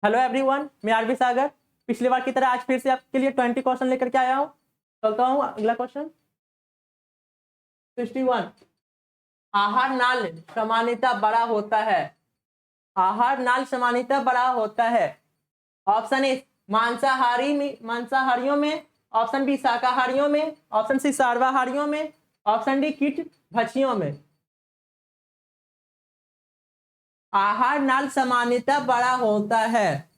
Hello everyone, मैं RB सागर। पिछली बार की तरह आज फिर से आपके लिए 20 क्वेश्चन लेकर के आया हूँ। चलता हूँ अगला क्वेश्चन 61। आहार नाल सामान्यतः बड़ा होता है। आहार नाल सामान्यतः बड़ा होता है। ऑप्शन ए मांसाहारियों में, ऑप्शन बी शाकाहारियों में, ऑप्शन सी सर्वाहारियों में, ऑप्शन डी कीट भक्षियों में। आहार नाल सामान्यतः बड़ा होता है।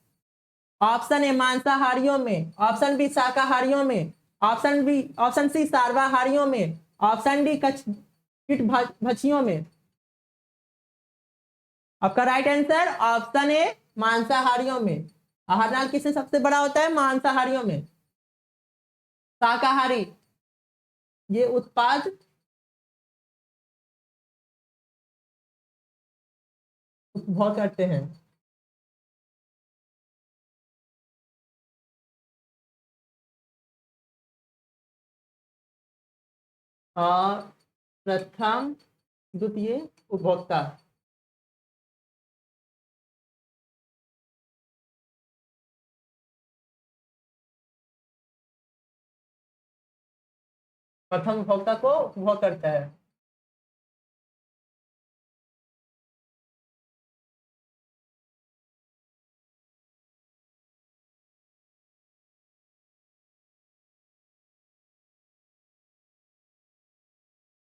ऑप्शन ए मांसाहारियों में, ऑप्शन बी शाकाहारियों में, ऑप्शन सी सर्वाहारियों में, ऑप्शन डी कीट भक्षियों में। आपका राइट आंसर ऑप्शन ए मांसाहारियों में। आहार नाल किससे सबसे बड़ा होता है? मांसाहारियों में। शाकाहारी ये उत्पाद उपभोग करते हैं। और प्रथम द्वितीय उपभोक्ता। प्रथम उपभोक्ता को उपभोग करता है।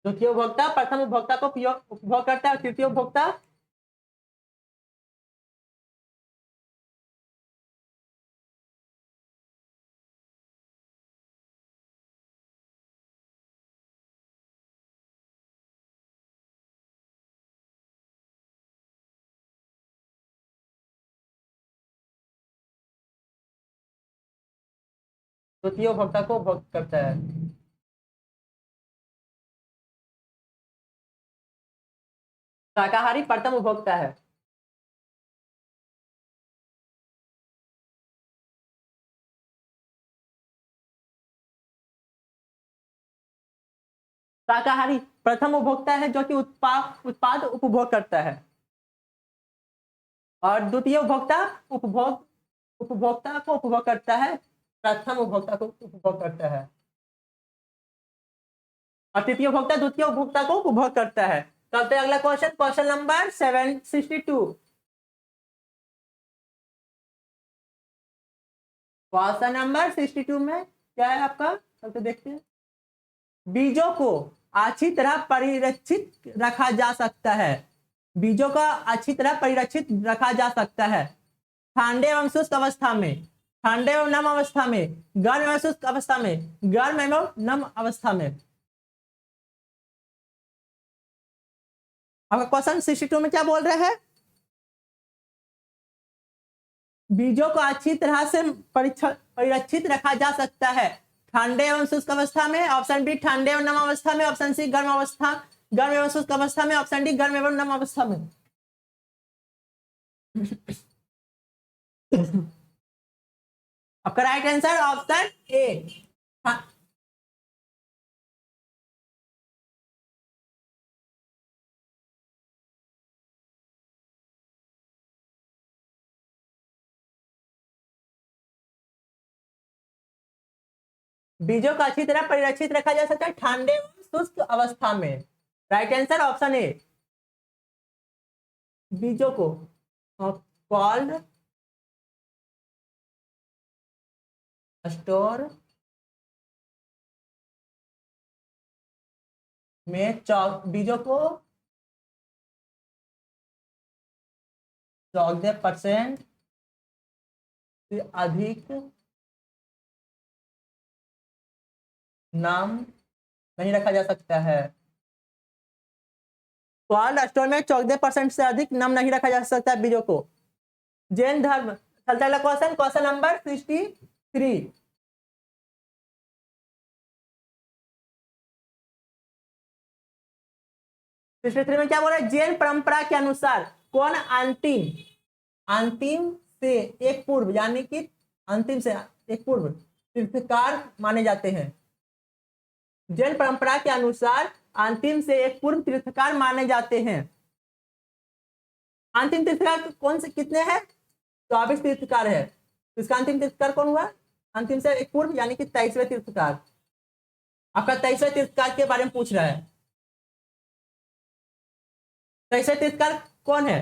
द्वितीय उपभोक्ता प्रथम उपभोक्ता को उपभोग करता है और तृतीय उपभोक्ता द्वितीय उपभोक्ता को उपभोग करता है। शाकाहारी प्रथम उपभोक्ता है। शाकाहारी प्रथम उपभोक्ता है जो कि उत्पाद उपभोग करता है। और द्वितीय उपभोक्ता उपभोक्ता को उपभोग करता है। प्रथम उपभोक्ता को उपभोग करता है और तृतीय उपभोक्ता द्वितीय उपभोक्ता को उपभोग करता है। चलते हैं अगला question, question number 762। Question number 62 में क्या है आपका? चलते देखते हैं। बीजों को अच्छी तरह परिरक्षित रखा जा सकता है। बीजों का अच्छी तरह परिरक्षित रखा जा सकता है ठंडे एवं शुष्क अवस्था में, ठंडे एवं नम अवस्था में, गर्म एवं शुष्क अवस्था में, गर्म एवं नम अवस्था में। आपका क्वेश्चन 62 में क्या बोल रहे हैं? बीजों को अच्छी तरह से परिरक्षित रखा जा सकता है ठंडे एवं शुष्क अवस्था में, ऑप्शन बी ठंडे एवं नम अवस्था में, ऑप्शन सी गर्म एवं शुष्क अवस्था में, ऑप्शन डी गर्म एवं नम अवस्था में। आपका राइट आंसर ऑप्शन ए। बीजों को अच्छी तरह परिरक्षित रखा जा सकता है ठंडे एवं शुष्क अवस्था में। राइट आंसर ऑप्शन ए। बीजों को कोल्ड स्टोर में बीजों को 14% से अधिक नाम नहीं रखा जा सकता है। कोल्ड स्टोर में 14% से अधिक नाम नहीं रखा जा सकता है बीजों को। जैन धर्म। चलता है क्वेश्चन, क्वेश्चन नंबर 63। 63 में क्या बोल रहा है? जैन परंपरा के अनुसार कौन अंतिम से एक पूर्व यानी कि अंतिम से एक पूर्व तीर्थकार माने जाते हैं। जैन परंपरा के अनुसार अंतिम से एक पूर्व तीर्थकार माने जाते हैं। अंतिम तीर्थकार कौन से कितने हैं? 24 तीर्थकार है, तो इसका अंतिम तीर्थकार कौन हुआ? अंतिम से एक पूर्व यानी कि 23वें तीर्थकार। आपका 23वें तीर्थकार के बारे में पूछ रहा है। 23वें तीर्थकार कौन है?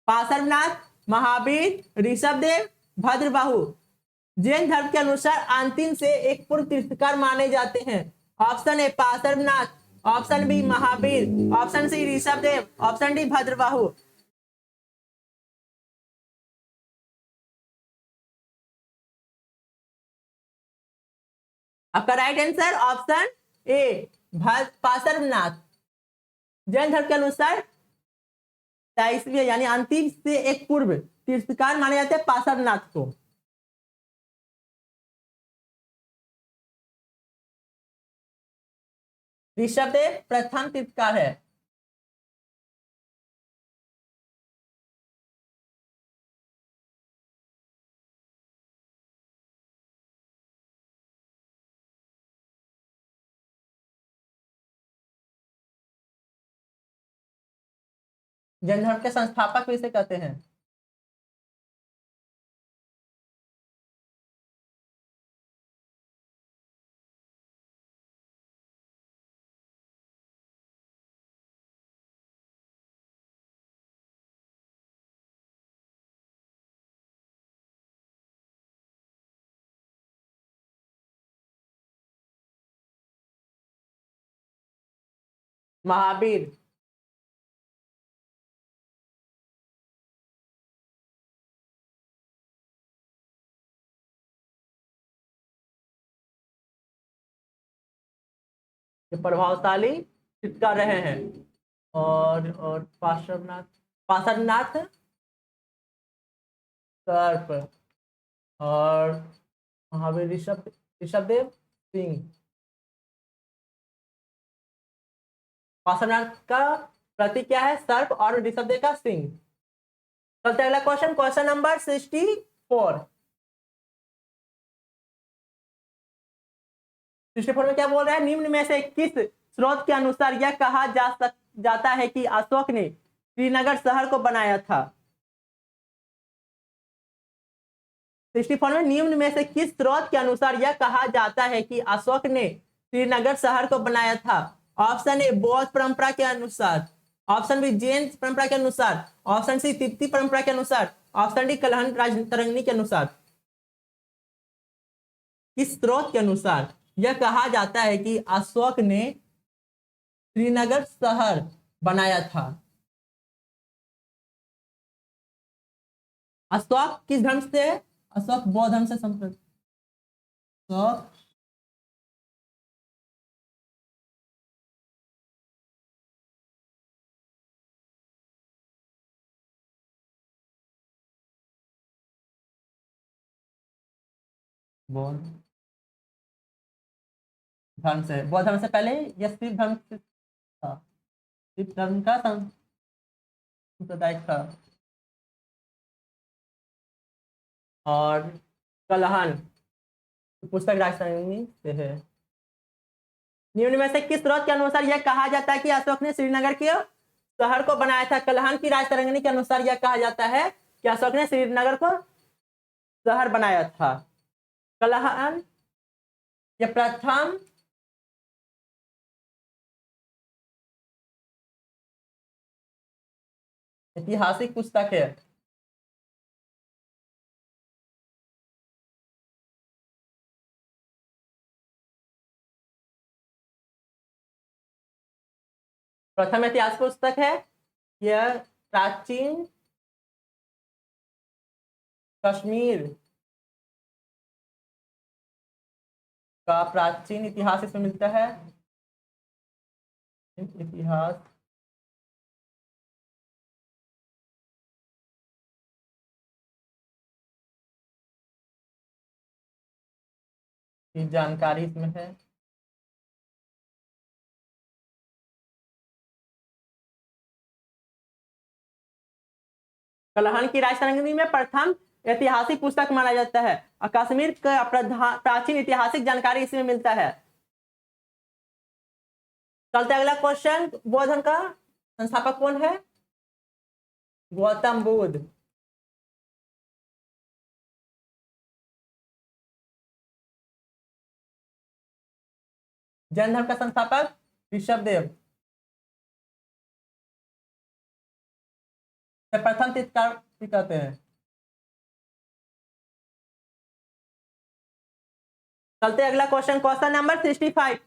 पार्श्वनाथ, महावीर, ऋषभदेव, भद्रबाहु। जैन धर्म के अनुसार अंतिम से एक पूर्व तीर्थकार माने जाते हैं। Option A Parshvanath, option B Mahavir, option C Rishabhdev, option D Bhadrabahu. आपका right answer option A Parshvanath. Jain धर्म के अनुसार 23वें यानी अंतिम से एक पूर्व तीर्थकार माने जाते हैं पार्श्वनाथ को। ऋषभदेव प्रथम तीर्थकार है। जैन धर्म के संस्थापक भी इसे कहते हैं। महावीर। ये प्रभावशाली तीर्थकार रहे हैं। और पार्श्वनाथ, पार्श्वनाथ सर्प और महावीर ऋषभदेव सिंह। पार्श्वनाथ का प्रतीक क्या है? सर्प और ऋषभदेव का सिंह। चलते अगला क्वेश्चन, क्वेश्चन नंबर 64। 64 में क्या बोल रहा है? निम्न में से किस स्रोत के अनुसार यह कहा जाता है कि अशोक ने श्रीनगर शहर को बनाया था? 64 में निम्न में से किस स्रोत के अनुसार यह कहा जाता है कि अशोक ने श्रीनगर शहर को बनाया था? ऑप्शन ए बौद्ध परंपरा के अनुसार, ऑप्शन बी जैन परंपरा के अनुसार, ऑप्शन सी तिब्बती परंपरा के अनुसार, ऑप्शन डी कलहन राजतरंगिणी के अनुसार। किस स्रोत के अनुसार यह कहा जाता है कि अशोक ने श्रीनगर शहर बनाया था? अशोक किस धर्म से है? अशोक बौद्ध धर्म से संबंधित। अशोक बौद्ध धर्म से, बौद्ध धर्म से पहले यह सिख धर्म था। सिख धर्म का संप्रदाय था। और कलहन पुस्तक राजतरंगिणी से है। निम्न में से किस स्रोत के अनुसार यह कहा जाता है कि अशोक ने श्रीनगर के शहर को बनाया था? कलहन की राजतरंगिणी के अनुसार यह कहा जाता है कि अशोक ने श्रीनगर को शहर बनाया था। कलहन यह प्रथम ऐतिहासिक पुस्तक है। प्रथम इतिहास पुस्तक है। यह प्राचीन कश्मीर का प्राचीन इतिहास इसमें मिलता है। इतिहास की जानकारी इसमें है। कलहन की राजतरंगिणी में प्रथम ऐतिहासिक पुस्तक माना जाता है और कश्मीर का प्राचीन ऐतिहासिक जानकारी इसमें मिलता है। चलते अगला क्वेश्चन, बौद्ध धर्म का संस्थापक कौन है? गौतम बुद्ध। जैन धर्म का संस्थापक ऋषभदेव। प्रथम तीर्थंकर भी कहते हैं। चलते अगला क्वेश्चन, क्वेश्चन नंबर 65।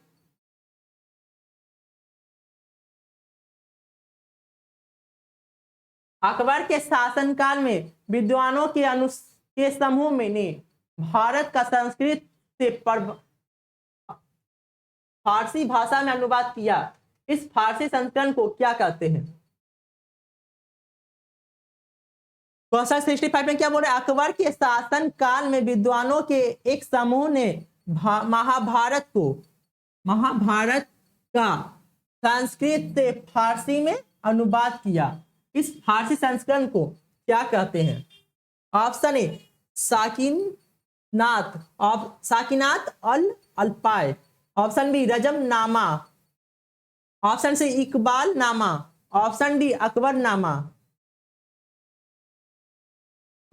अकबर के शासनकाल में विद्वानों के समूह में ने भारत का संस्कृत से फारसी भाषा में अनुवाद किया। इस फारसी संस्करण को क्या कहते हैं? क्वेश्चन 65 में क्या बोल रहे हैं? अकबर के शासन काल में विद्वानों के एक समूह ने महाभारत का संस्कृत से फारसी में अनुवाद किया। इस फारसी संस्करण को क्या कहते हैं? ऑप्शन ए साकिनात अल अल्पाय, option B Razmnama, option C Iqbalnama, option D Akbar नामा।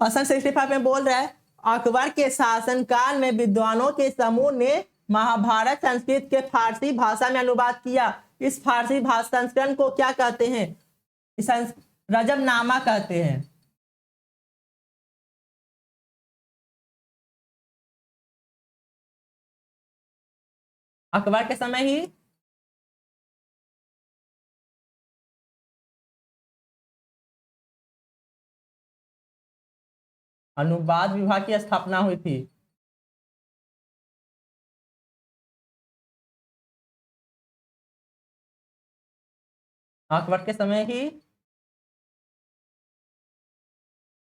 क्वेश्चन 65 में बोल रहा है अकबर के शासनकाल में विद्वानों के समूह ने महाभारत संस्कृत के फारसी भाषा में अनुवाद किया। इस फारसी भाषा संस्करण को क्या कहते हैं? इस रजमनामा कहते हैं। अकबर के समय ही अनुवाद विभाग की स्थापना हुई थी। अकबर के समय ही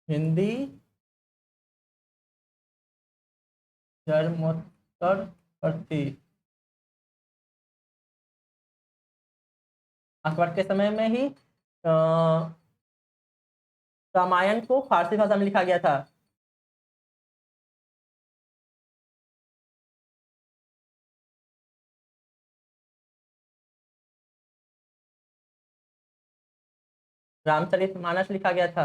हिंदी जन्मोत्तर करती। अकबर के समय में ही रामायण को फारसी भाषा में लिखा गया था। रामचरितमानस लिखा गया था।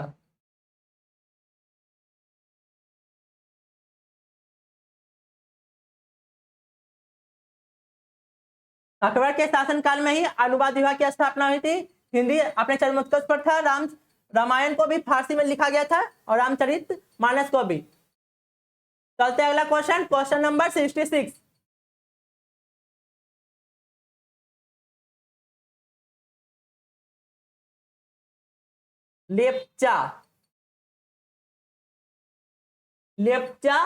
अकबर के शासनकाल में ही अनुवाद विभाग की स्थापना हुई थी। हिंदी अपने चरमोत्कर्ष पर था। रामायण को भी फारसी में लिखा गया था और रामचरितमानस को भी। चलते अगला question, question number 66। Lepcha Lepcha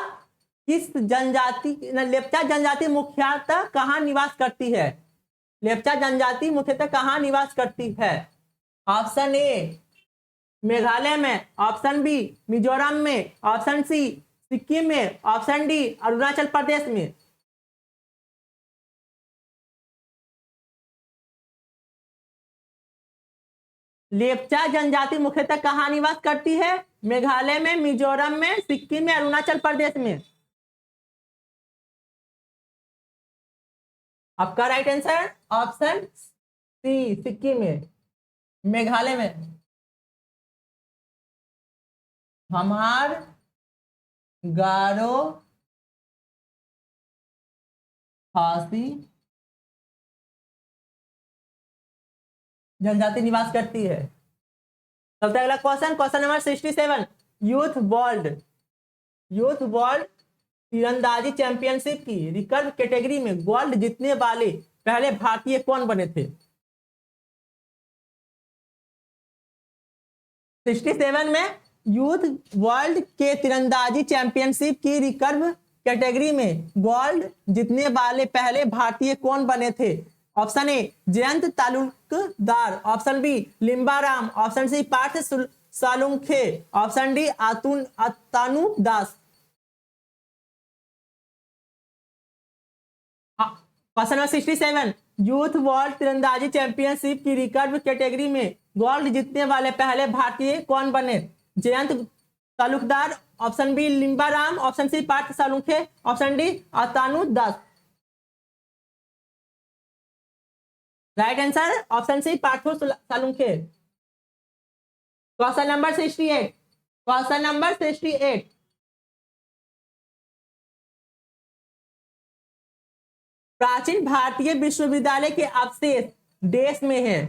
जनजाति मुख्यतः कहाँ निवास करती है? लेप्चा जनजाति मुख्यतः कहाँ निवास करती है? ऑप्शन ए मेघालय में, ऑप्शन बी मिजोरम में, ऑप्शन सी सिक्किम में, ऑप्शन डी अरुणाचल प्रदेश में। लेप्चा जनजाति मुख्यतः कहाँ निवास करती है? मेघालय में, मिजोरम में, सिक्किम में, अरुणाचल प्रदेश में। आपका right answer option C Sikkim में। मेघालय में हमार, गारो, खासी जनजाति निवास करती है। चलते अगला question, question number 67। Youth world तीरंदाजी चैंपियनशिप की रिकर्व कैटेगरी में गोल्ड जीतने वाले पहले भारतीय कौन बने थे? 67 में यूथ वर्ल्ड के तीरंदाजी चैंपियनशिप की रिकर्व कैटेगरी में गोल्ड जीतने वाले पहले भारतीय कौन बने थे? Option A Jayant Talukdar, option B Limbaram, option C Parth Salunkhe, option D Atanu Das. Question number 67। Youth world तीरंदाजी चैंपियनशिप की रिकर्व कैटेगरी में गोल्ड जीतने वाले पहले भारतीय कौन बने? Jayant Talukdar, option B Limbaram, option C Parth Salunkhe, option D Atanu Das. Right answer option C Partho Salunkhe. Question number 68। Question number 68। प्राचीन भारतीय विश्वविद्यालय के अवशेष देश में है।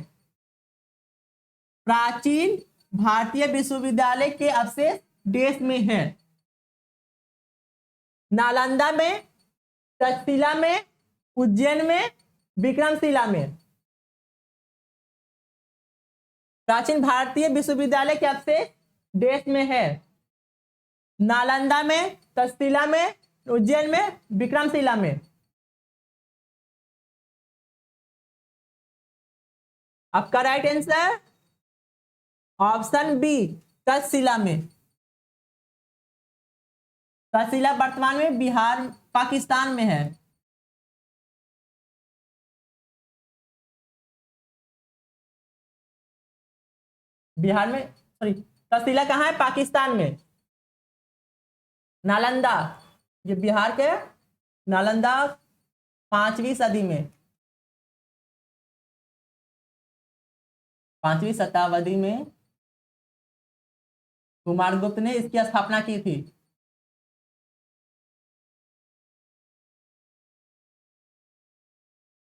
प्राचीन भारतीय विश्वविद्यालय के अवशेष देश में है। नालंदा में, तक्षशिला में, उज्जैन में, विक्रमशिला में। प्राचीन भारतीय विश्वविद्यालय के अवशेष देश में है। नालंदा में, तक्षशिला में, उज्जैन में, विक्रमशिला में। आपका right answer option B, Takshashila में। तक्षशिला वर्तमान में बिहार, पाकिस्तान में है। बिहार में, सॉरी, तक्षशिला कहाँ है? पाकिस्तान में। नालंदा, ये बिहार के नालंदा 5वीं सदी में, 5वीं शताब्दी में कुमारगुप्त ने इसकी स्थापना की थी।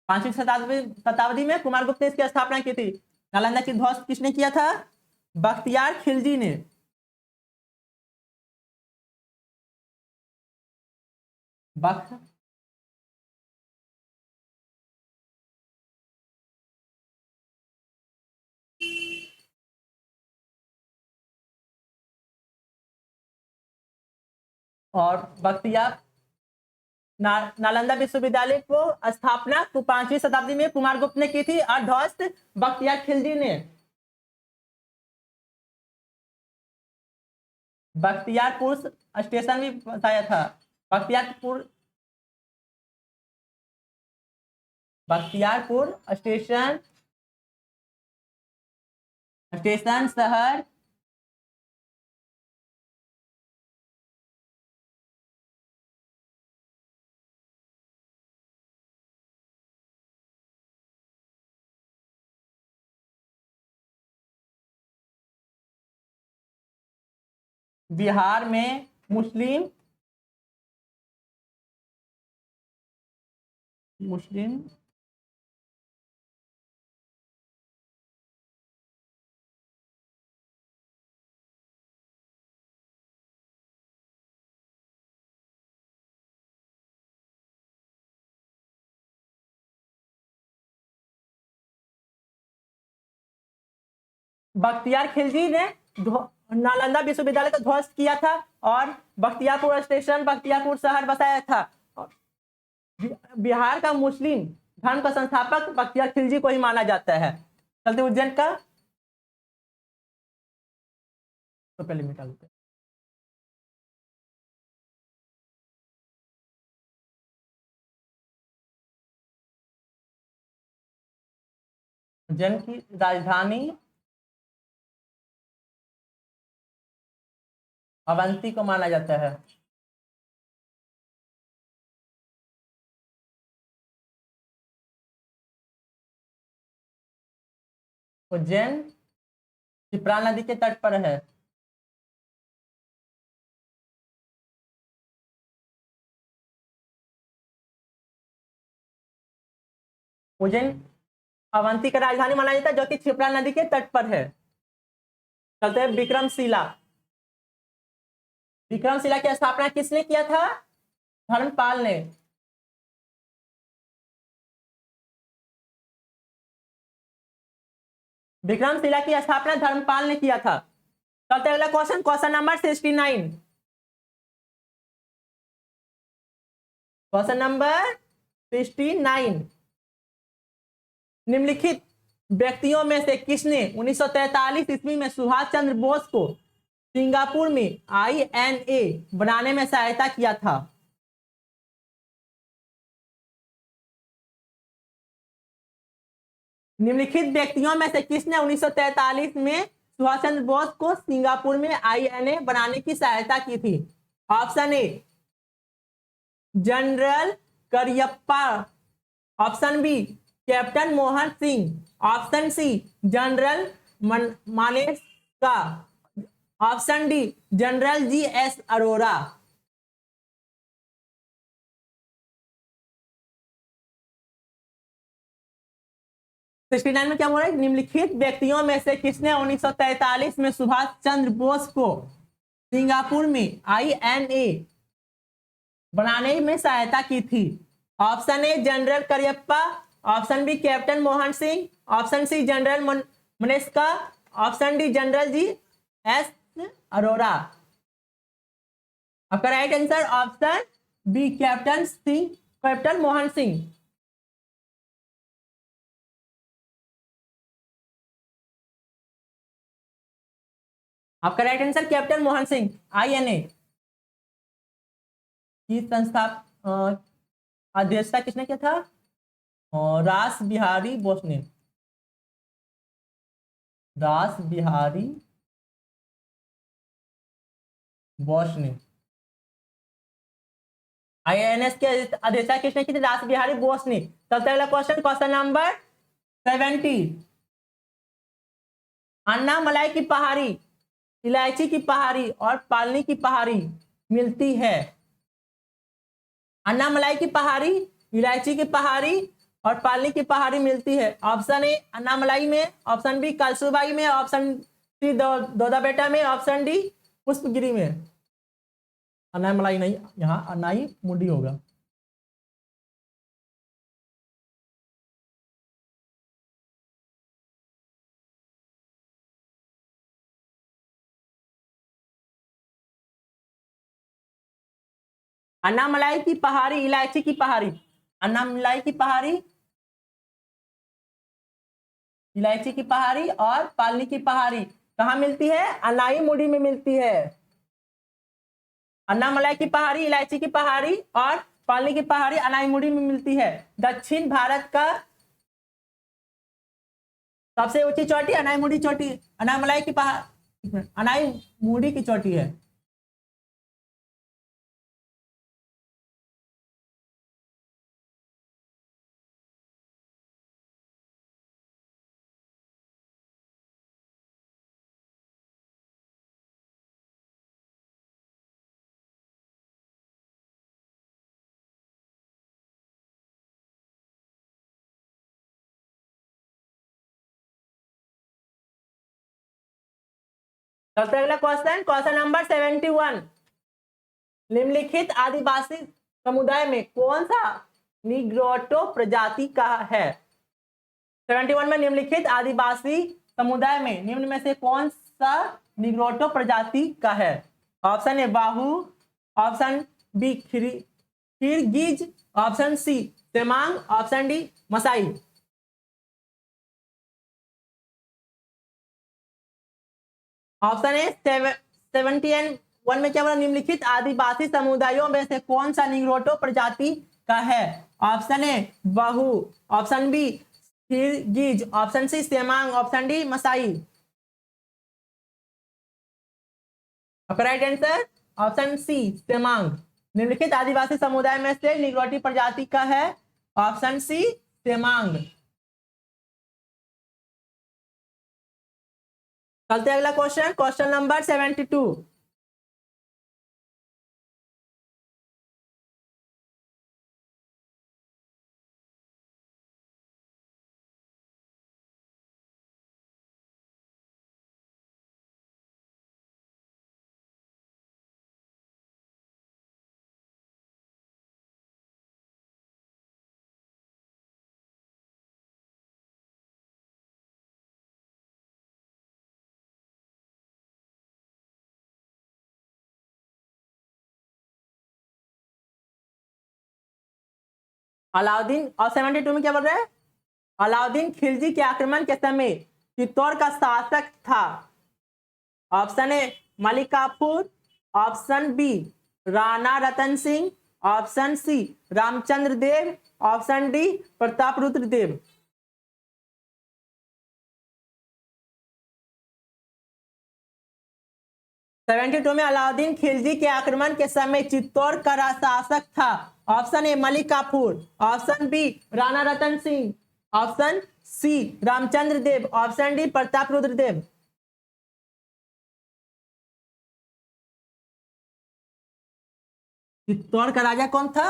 पांचवी शताब्दी में कुमारगुप्त ने इसकी स्थापना की थी। नालंदा की ध्वस्त किसने किया था? बख्तियार खिलजी ने। बख्त और बख्तियार नालंदा विश्वविद्यालय को स्थापना 5वीं शताब्दी में कुमारगुप्त ने की थी और ध्वस्त बख्तियार खिलजी ने। बख्तियारपुर स्टेशन भी बताया था। बख्तियारपुर स्टेशन शहर बिहार में मुस्लिम बख्तियार खिलजी ने नालंदा विश्वविद्यालय को ध्वस्त किया था और बख्तियारपुर स्टेशन, बख्तियारपुर शहर बसाया था। बिहार का मुस्लिम धर्म का संस्थापक बख्तियार खिलजी को ही माना जाता है। चलते उज्जैन का, तो पहले मिटा लेते हैं। उज्जैन की राजधानी अवंती को माना जाता है। उज्जैन क्षिप्रा नदी के तट पर है। उज्जैन अवंती का राजधानी माना जाता है जो कि क्षिप्रा नदी के तट पर है। चलते हैं विक्रमशिला। विक्रमशिला की स्थापना किसने किया था? धर्मपाल ने। विक्रमशिला की स्थापना धर्मपाल ने किया था। चलते अगला question, question number 69। Question number 69, निम्नलिखित व्यक्तियों में से किसने 1943 ईस्वी में सुभाष चंद्र बोस को सिंगापुर में INA बनाने में सहायता किया था? निम्नलिखित व्यक्तियों में से किसने 1943 में सुभाष चंद्र बोस को सिंगापुर में INA बनाने की सहायता की थी? Option A general Cariappa, option B captain Mohan Singh, option C general Manekshaw, option D general GS Arora. 69 में क्या बोल रहा है, निम्नलिखित व्यक्तियों में से किसने 1943 में सुभाष चंद्र बोस को सिंगापुर में INA बनाने में सहायता की थी? Option A general Cariappa, option B captain Mohan Singh, option C general मनेस्का, option D general GS Arora. आपका right answer option B captain Mohan Singh. आपका right answer captain Mohan Singh. INA की संस्था अध्यक्षता किसने किया था? रास बिहारी बोस ने। रास बिहारी बोस ने INS के अध्यक्षता किसने की थी? रास बिहारी बोस ने। सबसे अगला क्वेश्चन, क्वेश्चन नंबर 70। अन्ना मलाई की पहाड़ी, इलायची की पहाड़ी और पालनी की पहाड़ी मिलती है? अन्ना मलाई की पहाड़ी, इलायची की पहाड़ी और पालनी की पहाड़ी मिलती है। ऑप्शन ए अन्ना मलाई में, ऑप्शन बी कलसुबाई में, ऑप्शन सी दोदा बेटा में, ऑप्शन डी पुष्पगिरी में। अन्ना मलाई नहीं, यहाँ अन्नाई मुंडी होगा। अन्ना मलाई की पहाड़ी, इलायची की पहाड़ी, अन्ना मलाई की पहाड़ी, इलायची की पहाड़ी और पालनी की पहाड़ी कहाँ मिलती है? अनाई मुड़ी में मिलती है। अन्ना मलाई की पहाड़ी, इलायची की पहाड़ी और पालनी की पहाड़ी अनाई मुड़ी में मिलती है। दक्षिण भारत का सबसे ऊंची चोटी अनाई मुड़ी चोटी, अनाई मलाई की पहाड़ी, अनाई मुड़ी की चोटी है। सबसे अगला क्वेश्चन, क्वेश्चन नंबर 71। निम्नलिखित आदिवासी समुदाय में कौन सा निग्रोटो प्रजाति का है? 71 में निम्नलिखित आदिवासी समुदाय में निम्न में से कौन सा निग्रोटो प्रजाति का है? ऑप्शन ए बाहु, option B Kyrgyz, option C Tamang, option D Maasai. Option A 71 में क्या बोला, निम्नलिखित आदिवासी समुदायों में से कौन सा निग्रोटो प्रजाति का है? ऑप्शन ए बाहु, option B Kyrgyz, option C Tamang, option D Maasai. आपका right answer option C Tamang. निम्नलिखित आदिवासी समुदाय में से निग्रोटी प्रजाति का है ऑप्शन सी तेमांग। चलते अगला क्वेश्चन, क्वेश्चन नंबर 72। अलाउद्दीन, और 72 में क्या बोल रहे हैं? अलाउद्दीन खिलजी के आक्रमण के समय चित्तौड़ का शासक था? Option A Malik Kafur, option B Rana Ratan Singh, option C Ramchandra Dev, option D Pratap Rudra Dev. Seventy two में अलाउद्दीन खिलजी के आक्रमण के समय चित्तौड़ का शासक था? Option A Malik Kafur, option B Rana Ratan Singh, option C Ramchandra Dev, option D Pratap Rudra Dev. Chittor का राजा कौन था?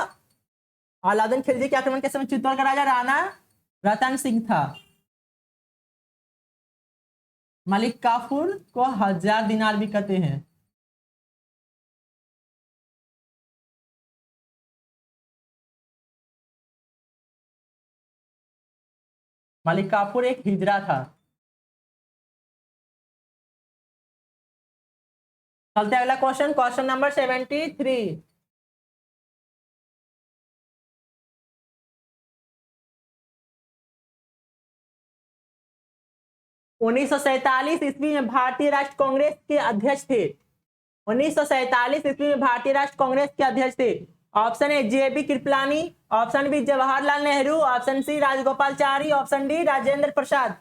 अलाउद्दीन खिलजी के आक्रमण के समय चित्तौड़ का राजा राणा रतन सिंह था। मलिक काफूर को 1000 दिनार भी कहते हैं। मलिक काफूर एक हिजरा था। चलते अगला क्वेश्चन, क्वेश्चन नंबर 73। 1947 ईस्वी में भारतीय राष्ट्र कांग्रेस के अध्यक्ष थे। 1947 ईस्वी में भारतीय राष्ट्र कांग्रेस के अध्यक्ष थे। Option A JB Kripalani, option B Jawaharlal Nehru, option C Rajagopalachari, option D Rajendra Prasad.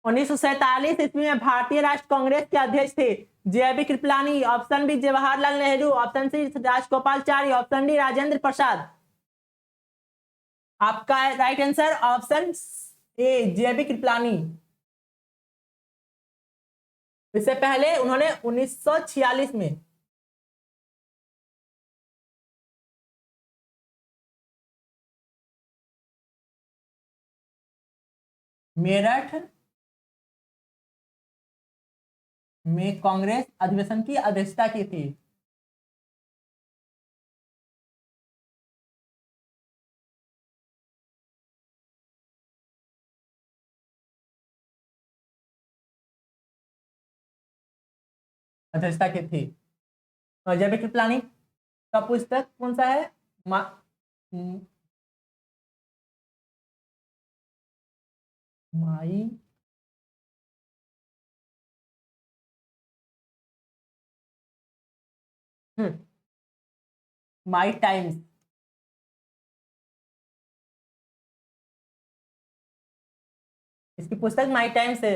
1947 ईस्वी में भारतीय राष्ट्र कांग्रेस के अध्यक्ष थे JB Kripalani, option B Jawaharlal Nehru, option C Rajagopalachari, option D Rajendra Prasad. आपका right answer option A JB Kripalani. इससे पहले उन्होंने 1946 में मेरठ में कांग्रेस अधिवेशन की अध्यक्षता की थी। अध्यक्षता की थी। और JB कृपलानी का पुस्तक कौन सा है? माई माई टाइम्स। इसकी पुस्तक माई टाइम्स है।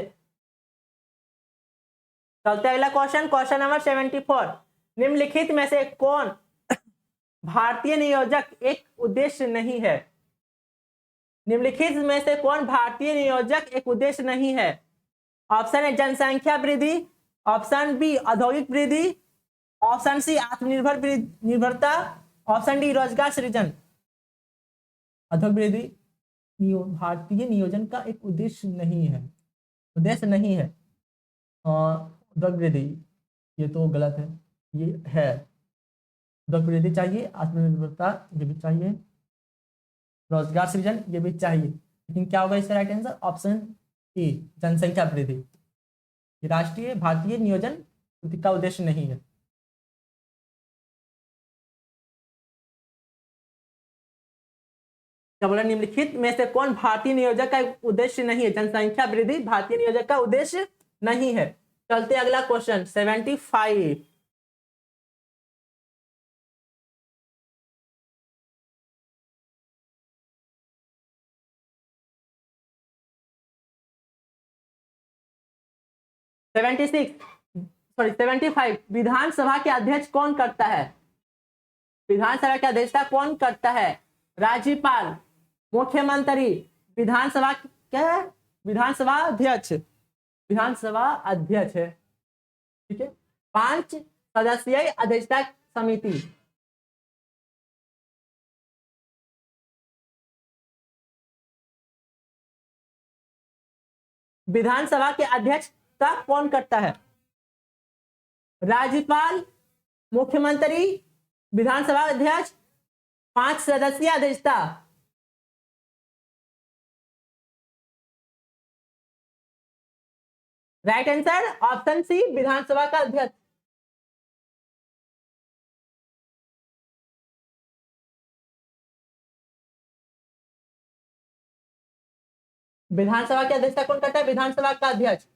चलते अगला क्वेश्चन, क्वेश्चन नंबर 74। निम्नलिखित में से कौन भारतीय नियोजक एक उद्देश्य नहीं है? निम्नलिखित में से कौन भारतीय नियोजक एक उद्देश्य नहीं है? ऑप्शन ए जनसंख्या वृद्धि, ऑप्शन बी औद्योगिक वृद्धि, ऑप्शन सी आत्मनिर्भर निर्भरता, ऑप्शन डी रोजगार सृजन। औद्योगिक वृद्धि भारतीय नियोजन का एक उद्देश्य नहीं है, उद्देश्य नहीं है। औद्योगिक वृद्धि ये तो गलत है, ये है। औद्योगिक वृद्धि चाहिए, आत्मनिर्भरता ये भी चाहिए, रोजगार सृजन ये भी चाहिए, लेकिन क्या होगा इसका राइट आंसर? ऑप्शन ए जनसंख्या वृद्धि। राष्ट्रीय भारतीय नियोजन का उद्देश्य नहीं है। क्या बोला? निम्नलिखित में से कौन भारतीय नियोजक का उद्देश्य नहीं है? जनसंख्या वृद्धि भारतीय नियोजक का उद्देश्य नहीं है। चलते अगला क्वेश्चन 75। सॉरी 75। विधानसभा के अध्यक्ष कौन करता है? विधानसभा की अध्यक्षता कौन करता है? राज्यपाल, मुख्यमंत्री, विधानसभा क्या है? विधानसभा अध्यक्ष। विधानसभा अध्यक्ष है, ठीक है। 5 सदस्यीय अध्यक्षता समिति। विधानसभा के अध्यक्षता कौन करता है? राज्यपाल, मुख्यमंत्री, विधानसभा अध्यक्ष, 5 सदस्यीय अध्यक्षता। राइट आंसर ऑप्शन सी विधानसभा का अध्यक्ष। विधानसभा की अध्यक्षता कौन करता है? विधानसभा का अध्यक्ष।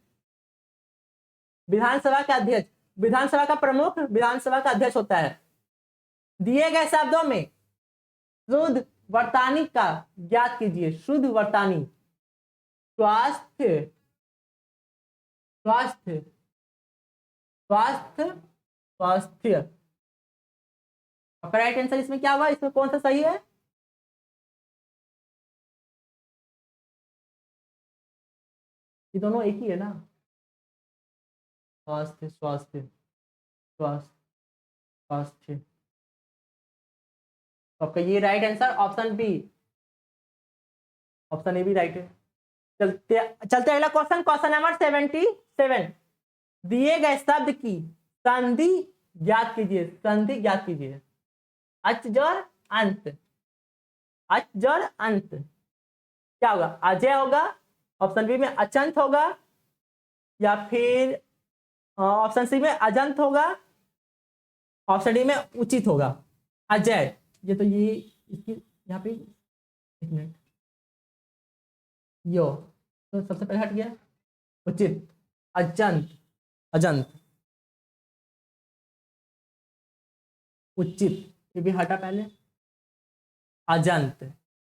विधानसभा का अध्यक्ष, विधानसभा का प्रमुख विधानसभा का अध्यक्ष होता है। दिए गए शब्दों में शुद्ध वर्तानी का ज्ञात कीजिए। शुद्ध वर्तानी। स्वास्थ्य, स्वास्थ्य, स्वास्थ्य, स्वास्थ्य। आपका राइट आंसर इसमें क्या हुआ? इसमें कौन सा सही है? ये दोनों एक ही है ना? स्वास्थ्य, स्वास्थ्य, स्वास्थ्य, स्वास्थ्य। तो आपका ये right answer option B, option A भी राइट है। चलते चलते अगला क्वेश्चन, क्वेश्चन नंबर 77। दिए गए शब्द की संधि ज्ञात कीजिए, संधि ज्ञात कीजिए। अच जोर अंत, अच जोर अंत क्या होगा? अजय होगा, ऑप्शन बी में अचंत होगा, या फिर ऑप्शन सी में अजंत होगा, ऑप्शन डी में उचित होगा। अजय, ये तो ये इसकी यहाँ पे एक मिनट, यो तो सबसे पहले हट गया। उचित, अजंत, अजंत, उचित ये भी हटा पहले, अजंत,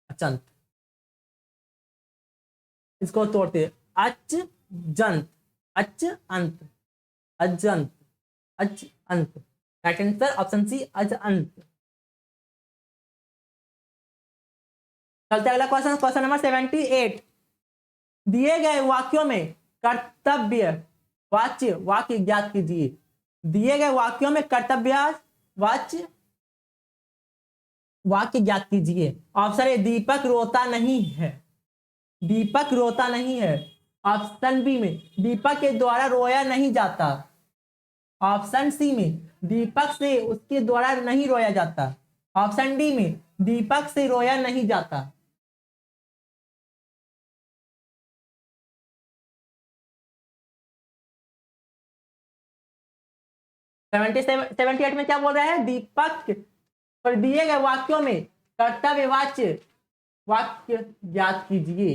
अचंत। इसको तोड़ते, अच जंत, अच अंत, अजंत, अच अंत। राइट आंसर ऑप्शन सी अज अंत। चलते अगला क्वेश्चन, क्वेश्चन नंबर 78। दिए गए वाक्यों में कर्तव्य वाच्य वाक्य ज्ञात कीजिए। दिए गए वाक्यों में कर्तव्य वाच्य वाक्य ज्ञात कीजिए। ऑप्शन ए दीपक रोता नहीं है, दीपक रोता नहीं है। ऑप्शन बी में दीपक के द्वारा रोया नहीं जाता। ऑप्शन सी में दीपक से उसके द्वारा नहीं रोया जाता। ऑप्शन डी में दीपक से रोया नहीं जाता। 78 में क्या बोल रहा है? दीपक पर दिए गए वाक्यों में कर्तव्यवाच्य वाक्य ज्ञात कीजिए।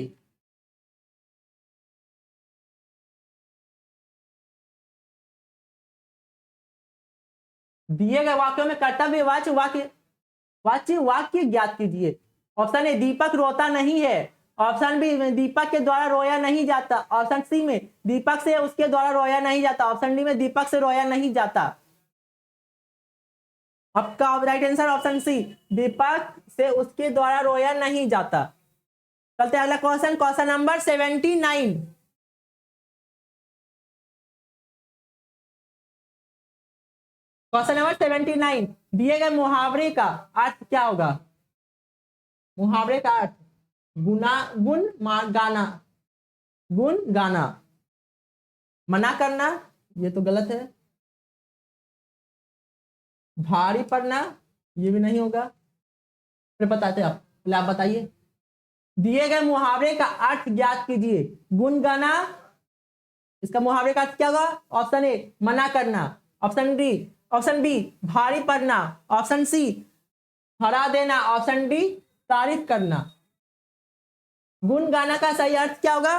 दिए गए वाक्यों में कर्तव्यवाच्य वाच्य वाक्य ज्ञात कीजिए। ऑप्शन ए दीपक रोता नहीं है, ऑप्शन बी में दीपक के द्वारा रोया नहीं जाता, ऑप्शन सी में दीपक से उसके द्वारा रोया नहीं जाता, ऑप्शन डी में दीपक से रोया नहीं जाता। आपका राइट आंसर ऑप्शन सी, दीपक से उसके द्वारा रोया नहीं जाता। चलते अगला question, question number 79। Question number 79। दिए गए मुहावरे का अर्थ क्या होगा? मुहावरे का अर्थ गुण गाना, गुण गाना। मना करना, ये तो गलत है। भारी पड़ना, ये भी नहीं होगा। फिर बताते आप, पहले आप बताइए। दिए गए मुहावरे का अर्थ ज्ञात कीजिए। गुण गाना, इसका मुहावरे का अर्थ क्या होगा? ऑप्शन ए मना करना, ऑप्शन बी भारी पड़ना, ऑप्शन सी हरा देना, ऑप्शन डी तारीफ करना। गुण गाना का सही अर्थ क्या होगा?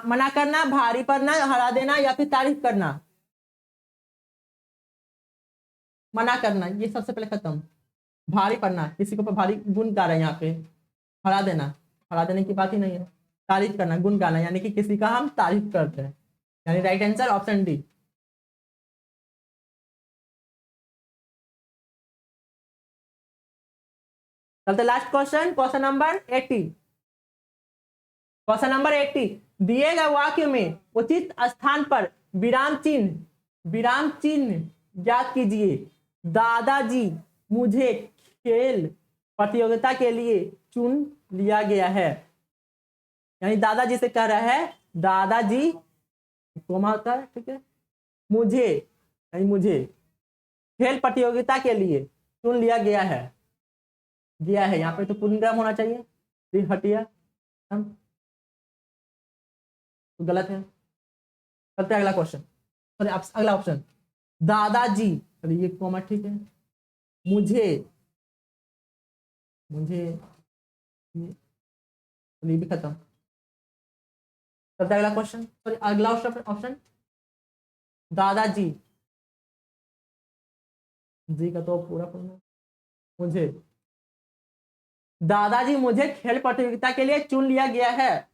मना करना, भारी पड़ना, हरा देना, या फिर तारीफ करना। मना करना, ये सबसे पहले खत्म। भारी पड़ना, किसी के ऊपर भारी गुण गा रहे हैं यहाँ पे। हरा देना, हरा देने की बात ही नहीं है। तारीफ करना, गुण गाना, यानी कि किसी का हम तारीफ करते हैं, यानी राइट आंसर ऑप्शन डी। चलते last question, question number 80। Question number 80। दिए गए वाक्य में उचित स्थान पर विराम चिन्ह ज्ञात कीजिए। दादाजी मुझे खेल प्रतियोगिता के लिए चुन लिया गया है। यानी दादाजी से कह रहा है, दादाजी कोमा होता है, ठीक है, मुझे यानी मुझे खेल प्रतियोगिता के लिए चुन लिया गया है। गया है यहाँ पे तो पूर्णविराम होना चाहिए, फिर हटिया तो गलत है। चलते अगला क्वेश्चन, सॉरी अगला ऑप्शन। दादाजी, चलिए ये कॉमा ठीक है। मुझे ये भी खत्म। चलते अगला क्वेश्चन, सॉरी अगला ऑप्शन। दादाजी, जी का तो पूरा पढ़ना। मुझे दादाजी मुझे खेल प्रतियोगिता के लिए चुन लिया गया है।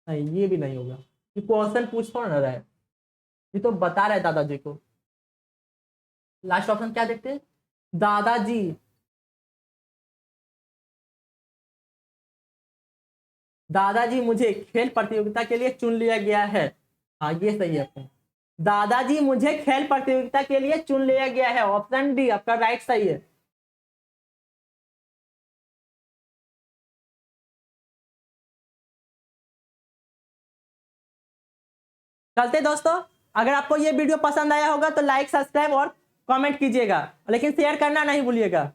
नहीं, ये भी नहीं होगा। ये क्वेश्चन पूछ थोड़ा ना रहा है, ये तो बता रहा है दादाजी को। लास्ट ऑप्शन क्या देखते हैं? दादाजी मुझे खेल प्रतियोगिता के लिए चुन लिया गया है। हाँ ये सही है आपका। दादाजी मुझे खेल प्रतियोगिता के लिए चुन लिया गया है, ऑप्शन डी आपका राइट सही है। चलते दोस्तों, अगर आपको ये वीडियो पसंद आया होगा तो लाइक, सब्सक्राइब और कमेंट कीजिएगा, लेकिन शेयर करना नहीं भूलिएगा।